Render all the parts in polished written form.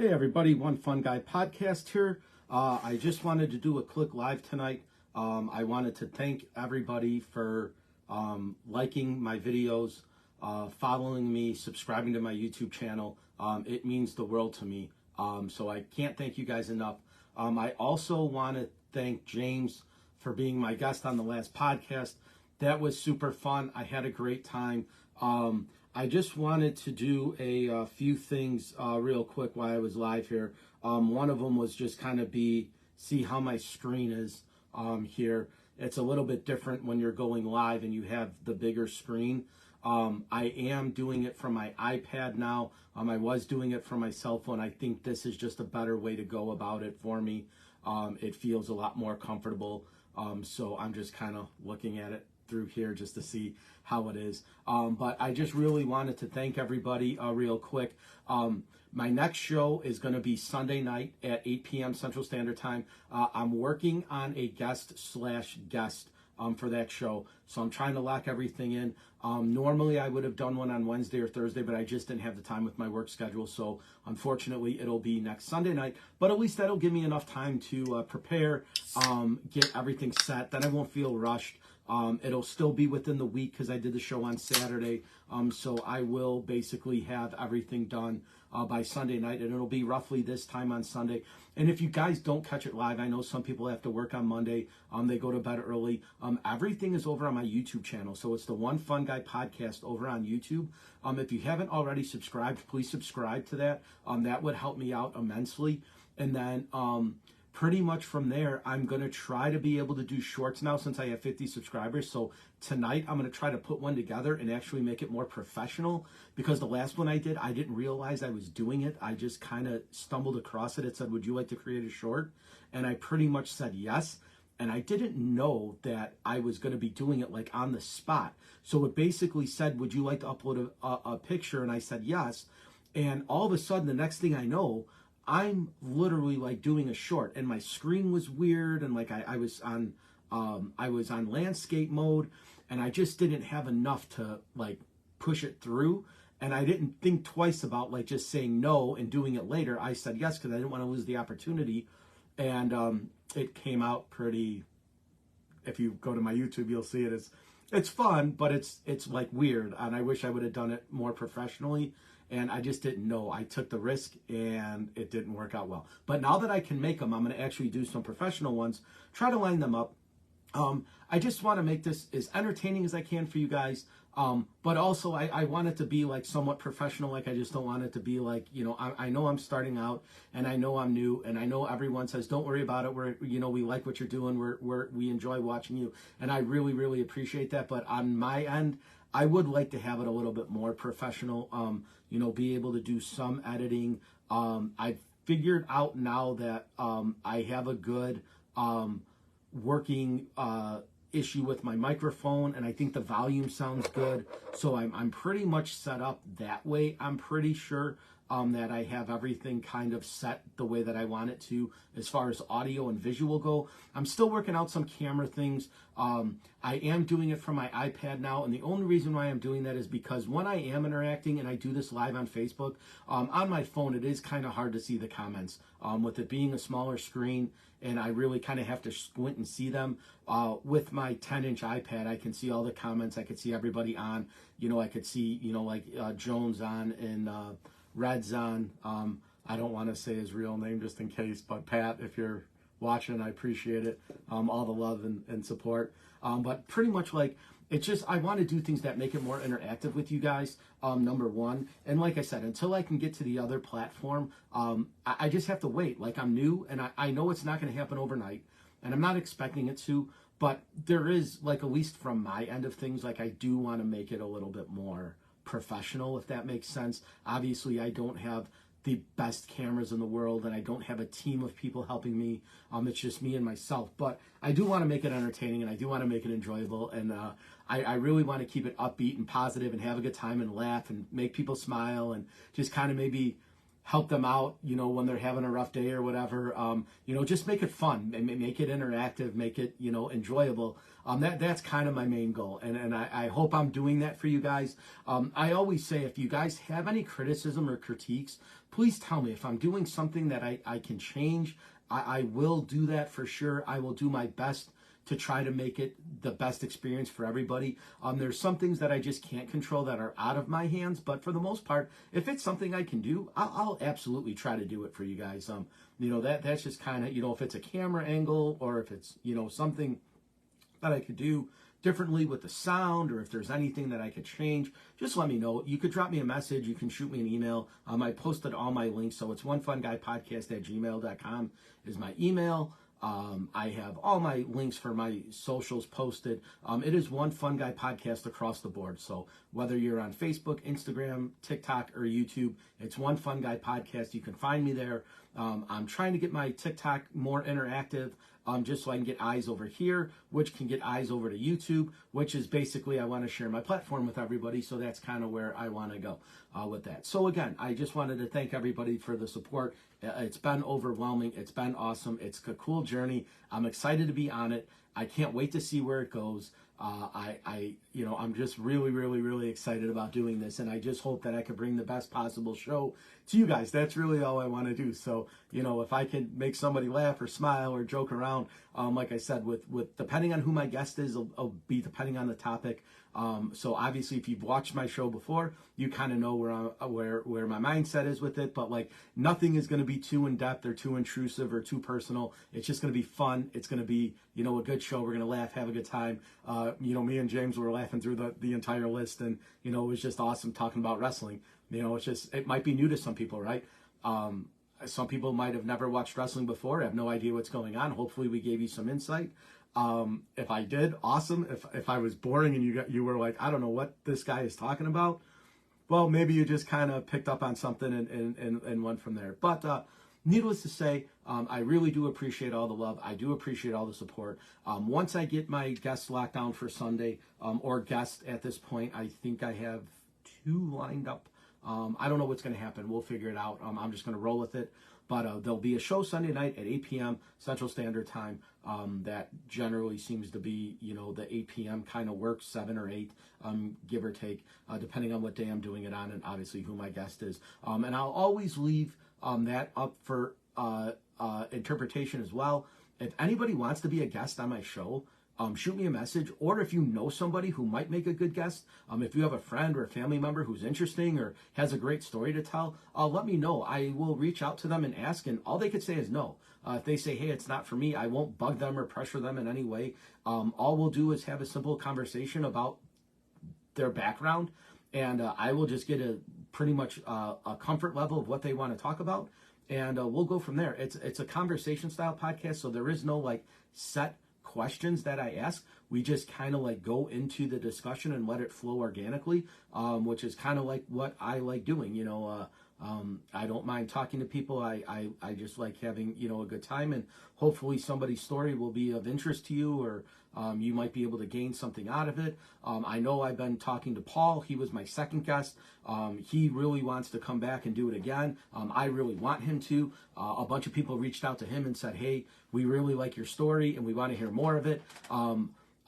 Hey everybody, One Fun Guy podcast here. I just wanted to do a quick live tonight. I wanted to thank everybody for liking my videos, following me, subscribing to my YouTube channel. It means the world to me. So I can't thank you guys enough. I also want to thank James for being my guest on the last podcast. That was super fun. I had a great time. I just wanted to do a few things real quick while I was live here. One of them was just kind of see how my screen is here. It's a little bit different when you're going live and you have the bigger screen. I am doing it from my iPad now. I was doing it from my cell phone. I think this is just a better way to go about it for me. It feels a lot more comfortable. So I'm just kind of looking at it through here just to see how it is. But I just really wanted to thank everybody real quick. My next show is going to be Sunday night at 8 p.m. Central Standard Time. I'm working on a guest for that show. So I'm trying to lock everything in. Normally I would have done one on Wednesday or Thursday, but I just didn't have the time with my work schedule. So unfortunately it'll be next Sunday night, but at least that'll give me enough time to prepare, get everything set. Then I won't feel rushed. It'll still be within the week because I did the show on Saturday. So I will basically have everything done by Sunday night, and it'll be roughly this time on Sunday. And if you guys don't catch it live, I know some people have to work on Monday. They go to bed early. Everything is over on my YouTube channel. So it's the One Fun Guy podcast over on YouTube. If you haven't already subscribed, please subscribe to that. That would help me out immensely. And then pretty much from there, I'm going to try to be able to do shorts now since I have 50 subscribers. So tonight, I'm going to try to put one together and actually make it more professional, because the last one I did, I didn't realize I was doing it. I just kind of stumbled across it. It said, would you like to create a short? And I pretty much said yes. And I didn't know that I was going to be doing it like on the spot. So it basically said, would you like to upload a picture? And I said yes. And all of a sudden, the next thing I know, I'm literally like doing a short, and my screen was weird, and like I was on landscape mode, and I just didn't have enough to like push it through. And I didn't think twice about like just saying no and doing it later. I said yes because I didn't want to lose the opportunity. And it came out pretty, if you go to my YouTube, you'll see it. It's fun, but it's like weird. And I wish I would have done it more professionally. And I just didn't know. I took the risk and it didn't work out well. But now that I can make them, I'm going to actually do some professional ones, try to line them up. I just want to make this as entertaining as I can for you guys. But also I want it to be like somewhat professional. Like I just don't want it to be like, you know, I know I'm starting out and I know I'm new, and I know everyone says, don't worry about it. We like what you're doing. We enjoy watching you. And I really, really appreciate that. But on my end, I would like to have it a little bit more professional, be able to do some editing. I've figured out now that I have a good working issue with my microphone, and I think the volume sounds good. So I'm pretty much set up that way. I'm pretty sure that I have everything kind of set the way that I want it to as far as audio and visual go. I'm still working out some camera things. I am doing it from my iPad now, and the only reason why I'm doing that is because when I am interacting and I do this live on Facebook, on my phone, it is kind of hard to see the comments. With it being a smaller screen, and I really kind of have to squint and see them. With my 10-inch iPad, I can see all the comments. I could see everybody on. I could see, Jones on and Red's on. I don't want to say his real name just in case, but Pat, if you're watching, I appreciate it. All the love and support. But pretty much like, it's just, I want to do things that make it more interactive with you guys, number one. And like I said, until I can get to the other platform, I just have to wait. Like, I'm new, and I know it's not going to happen overnight, and I'm not expecting it to, but there is, like, at least from my end of things, like, I do want to make it a little bit more professional, if that makes sense. Obviously, I don't have the best cameras in the world, and I don't have a team of people helping me. It's just me and myself, but I do want to make it entertaining, and I do want to make it enjoyable, and I really want to keep it upbeat and positive and have a good time and laugh and make people smile and just kind of maybe help them out, when they're having a rough day or whatever. Just make it fun and make it interactive, make it, enjoyable. That's kind of my main goal. And I hope I'm doing that for you guys. I always say, if you guys have any criticism or critiques, please tell me. If I'm doing something that I can change, I will do that for sure. I will do my best to try to make it the best experience for everybody. There's some things that I just can't control that are out of my hands, but for the most part, if it's something I can do, I'll absolutely try to do it for you guys. That's just kind of, if it's a camera angle, or if it's, something that I could do differently with the sound, or if there's anything that I could change, just let me know. You could drop me a message. You can shoot me an email. I posted all my links. So it's onefunguypodcast@gmail.com is my email. I have all my links for my socials posted. It is One Fun Guy Podcast across the board. So whether you're on Facebook, Instagram, TikTok, or YouTube, it's One Fun Guy Podcast. You can find me there. I'm trying to get my TikTok more interactive, just so I can get eyes over here, which can get eyes over to YouTube, which is basically I want to share my platform with everybody. So that's kind of where I want to go with that. So again, I just wanted to thank everybody for the support. It's been overwhelming. It's been awesome. It's a cool journey. I'm excited to be on it. I can't wait to see where it goes. I'm just really, really, really excited about doing this, and I just hope that I can bring the best possible show to you guys. That's really all I want to do. So, if I can make somebody laugh or smile or joke around, like I said, with depending on who my guest is, it'll be depending on the topic. So obviously, if you've watched my show before, you kind of know where my mindset is with it. But like, nothing is going to be too in depth or too intrusive or too personal. It's just going to be fun. It's going to be a good show. We're going to laugh, have a good time. Me and James were laughing through the entire list, and it was just awesome talking about wrestling. It might be new to some people, right? Some people might have never watched wrestling before, have no idea what's going on. Hopefully we gave you some insight. If I did, awesome. If I was boring and you were like, I don't know what this guy is talking about, well, maybe you just kind of picked up on something and went from there. But needless to say, I really do appreciate all the love. I do appreciate all the support. Once I get my guests locked down for Sunday, or guests at this point, I think I have 2 lined up. I don't know what's going to happen. We'll figure it out. I'm just going to roll with it. But there'll be a show Sunday night at 8 p.m. Central Standard Time. That generally seems to be, the 8 p.m. kind of works, 7 or 8, give or take, depending on what day I'm doing it on and obviously who my guest is. And I'll always leave that up for interpretation as well. If anybody wants to be a guest on my show, shoot me a message, or if you know somebody who might make a good guest, if you have a friend or a family member who's interesting or has a great story to tell, let me know. I will reach out to them and ask, and all they could say is no. If they say, hey, it's not for me, I won't bug them or pressure them in any way. All we'll do is have a simple conversation about their background, and I will just get pretty much a comfort level of what they want to talk about, and we'll go from there. It's a conversation style podcast, so there is no like set questions that I ask. We just kind of like go into the discussion and let it flow organically, which is kind of like what I like doing. I don't mind talking to people. I just like having, a good time, and hopefully somebody's story will be of interest to you, or you might be able to gain something out of it. I know I've been talking to Paul. He was my second guest. He really wants to come back and do it again. I really want him to. A bunch of people reached out to him and said, hey, we really like your story and we want to hear more of it.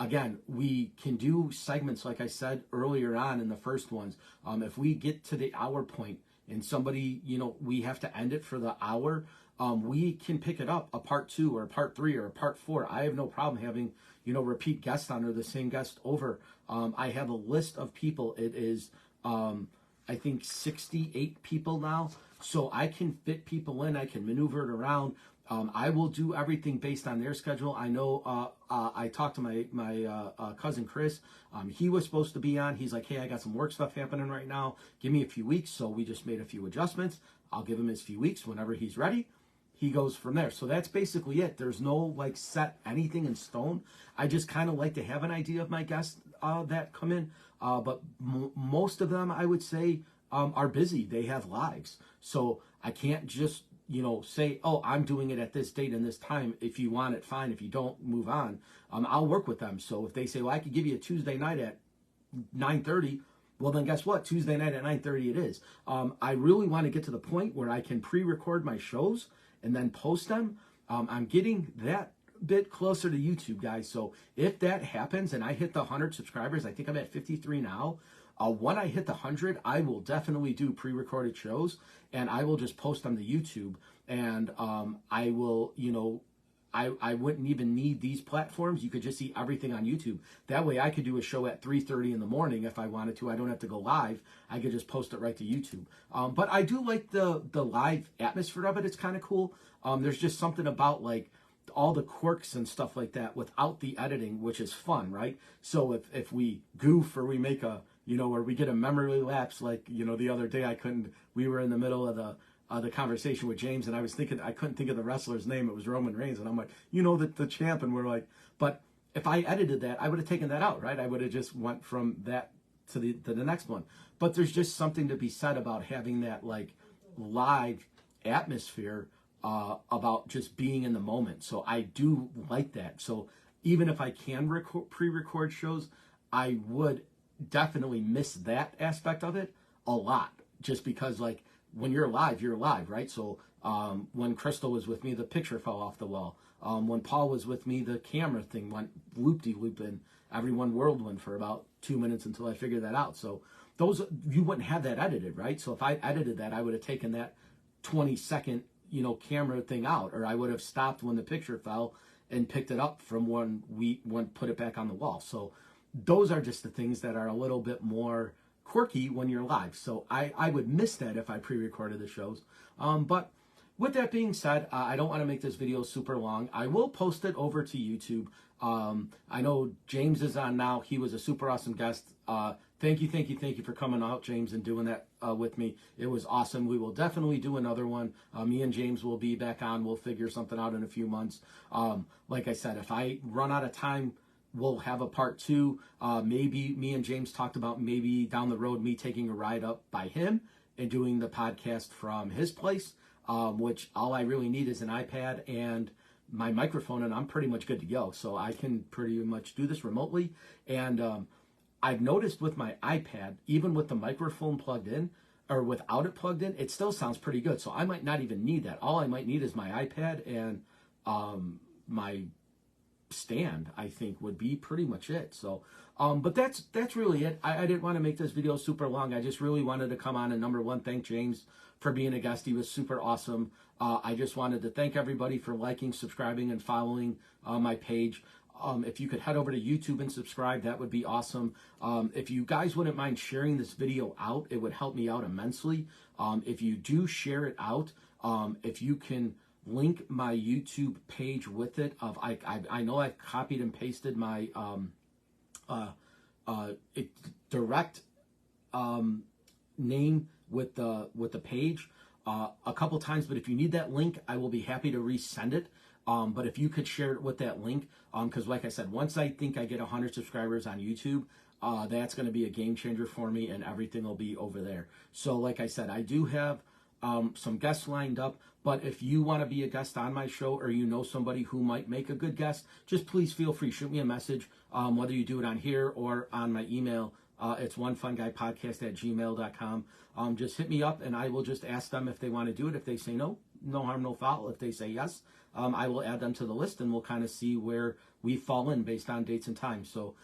Again, we can do segments, like I said earlier on in the first ones. If we get to the hour point and somebody, we have to end it for the hour, we can pick it up, a part 2 or a part 3 or a part 4. I have no problem having, repeat guests on or the same guest over. I have a list of people. It is, I think 68 people now. So I can fit people in. I can maneuver it around. I will do everything based on their schedule. I know I talked to my cousin Chris. He was supposed to be on. He's like, hey, I got some work stuff happening right now. Give me a few weeks. So we just made a few adjustments. I'll give him his few weeks. Whenever he's ready, he goes from there. So that's basically it. There's no like set anything in stone. I just kind of like to have an idea of my guests that come in. But most of them, I would say, are busy. They have lives. So I can't just say, oh, I'm doing it at this date and this time. If you want it, fine. If you don't, move on. I'll work with them. So if they say, well, I could give you a Tuesday night at 9:30, Well, then guess what? Tuesday night at 9:30 it is. I really want to get to the point where I can pre-record my shows and then post them. I'm getting that bit closer to YouTube, guys. So if that happens and I hit the 100 subscribers, I think I'm at 53 now. When I hit the 100, I will definitely do pre-recorded shows, and I will just post them to YouTube. And I will, I wouldn't even need these platforms. You could just see everything on YouTube. That way I could do a show at 3:30 in the morning if I wanted to. I don't have to go live. I could just post it right to YouTube. But I do like the live atmosphere of it. It's kind of cool. There's just something about like all the quirks and stuff like that without the editing, which is fun, right? So if we goof or we make a, or we get a memory lapse, like, the other day we were in the middle of the conversation with James, and I was thinking, I couldn't think of the wrestler's name. It was Roman Reigns. And I'm like, the champ. And we're like, but if I edited that, I would have taken that out, right? I would have just went from that to the next one. But there's just something to be said about having that like live atmosphere, about just being in the moment. So I do like that. So even if I can pre-record shows, I would definitely miss that aspect of it a lot, just because like when you're live, right? So when Crystal was with me, the picture fell off the wall. When Paul was with me, the camera thing went loop-de-loop and everyone whirlwind for about 2 minutes until I figured that out. So you wouldn't have that edited, right? So if I edited that, I would have taken that 20-second camera thing out, or I would have stopped when the picture fell and picked it up from when put it back on the wall. So those are just the things that are a little bit more quirky when you're live. So I would miss that if I pre-recorded the shows. But with that being said, I don't want to make this video super long. I will post it over to YouTube. I know James is on now. He was a super awesome guest. Thank you for coming out, James, and doing that with me. It was awesome. We will definitely do another one. Me and James will be back on. We'll figure something out in a few months. Like I said, if I run out of time, we'll have a part 2. Maybe me and James talked about maybe down the road me taking a ride up by him and doing the podcast from his place, which all I really need is an iPad and my microphone, and I'm pretty much good to go. So I can pretty much do this remotely. And I've noticed with my iPad, even with the microphone plugged in or without it plugged in, it still sounds pretty good. So I might not even need that. All I might need is my iPad and my stand, I think, would be pretty much it. So but that's really it. I didn't want to make this video super long. I just really wanted to come on and, number one, thank James for being a guest. He was super awesome. I just wanted to thank everybody for liking, subscribing, and following my page. If you could head over to YouTube and subscribe, that would be awesome. If you guys wouldn't mind sharing this video out, it would help me out immensely. If you do share it out, if you can link my YouTube page with it. I know I copied and pasted my direct name with the page a couple times, but if you need that link, I will be happy to resend it. But if you could share it with that link, because like I said, once I think I get 100 subscribers on YouTube, that's going to be a game changer for me, and everything will be over there. So like I said, I do have some guests lined up, but if you want to be a guest on my show, or you know somebody who might make a good guest, just please feel free, shoot me a message, whether you do it on here or on my email. It's onefunguypodcast@gmail.com. Just hit me up and I will just ask them if they want to do it. If they say no, no harm, no foul. If they say yes, I will add them to the list, and we'll kind of see where we fall in based on dates and times. So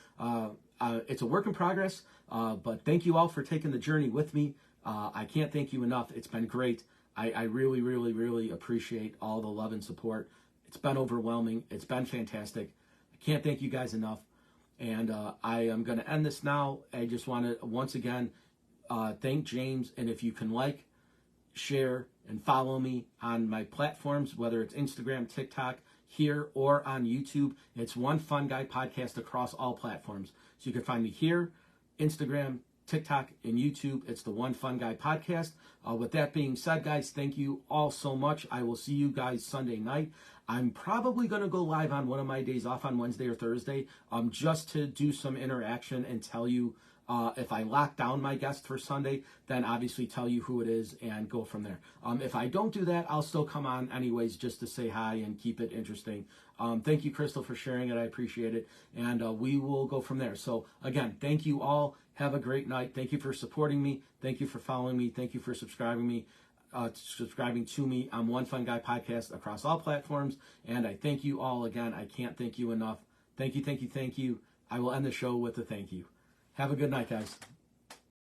it's a work in progress, but thank you all for taking the journey with me. I can't thank you enough. It's been great. I really, really, really appreciate all the love and support. It's been overwhelming. It's been fantastic. I can't thank you guys enough. And I am going to end this now. I just want to, once again, thank James. And if you can like, share, and follow me on my platforms, whether it's Instagram, TikTok, here, or on YouTube, it's One Fun Guy Podcast across all platforms. So you can find me here, Instagram, TikTok, and YouTube. It's the One Fun Guy Podcast. With that being said, guys, thank you all so much. I will see you guys Sunday night. I'm probably going to go live on one of my days off on Wednesday or Thursday, just to do some interaction and tell you if I lock down my guest for Sunday, then obviously tell you who it is and go from there. If I don't do that, I'll still come on anyways just to say hi and keep it interesting. Thank you, Crystal, for sharing it. I appreciate it. And we will go from there. So again, thank you all. Have a great night. Thank you for supporting me. Thank you for following me. Thank you for subscribing to me on One Fun Guy Podcast across all platforms. And I thank you all again. I can't thank you enough. Thank you, thank you, thank you. I will end the show with a thank you. Have a good night, guys.